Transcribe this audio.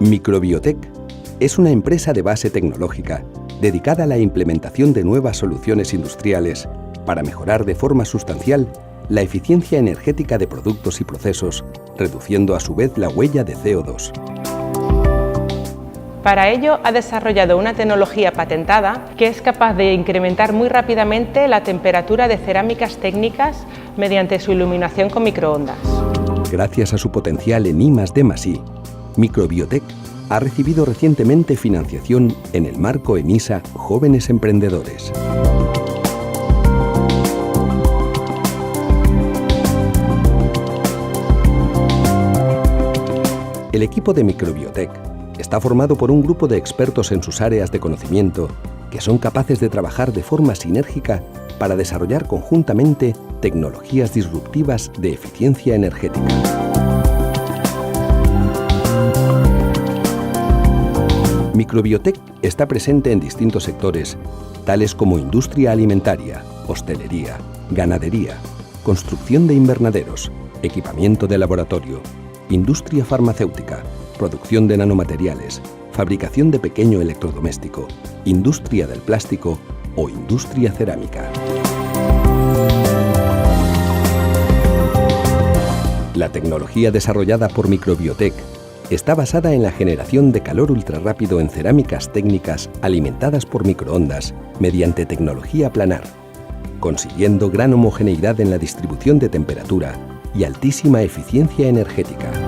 Microbiotech es una empresa de base tecnológica dedicada a la implementación de nuevas soluciones industriales para mejorar de forma sustancial la eficiencia energética de productos y procesos, reduciendo a su vez la huella de CO2. Para ello ha desarrollado una tecnología patentada que es capaz de incrementar muy rápidamente la temperatura de cerámicas técnicas mediante su iluminación con microondas. Gracias a su potencial en I+D+I, Microbiotech ha recibido recientemente financiación en el marco EMISA Jóvenes Emprendedores. El equipo de Microbiotech está formado por un grupo de expertos en sus áreas de conocimiento que son capaces de trabajar de forma sinérgica para desarrollar conjuntamente tecnologías disruptivas de eficiencia energética. Microbiotech está presente en distintos sectores, tales como industria alimentaria, hostelería, ganadería, construcción de invernaderos, equipamiento de laboratorio, industria farmacéutica, producción de nanomateriales, fabricación de pequeño electrodoméstico, industria del plástico o industria cerámica. La tecnología desarrollada por Microbiotech está basada en la generación de calor ultrarrápido en cerámicas técnicas alimentadas por microondas mediante tecnología planar, consiguiendo gran homogeneidad en la distribución de temperatura y altísima eficiencia energética.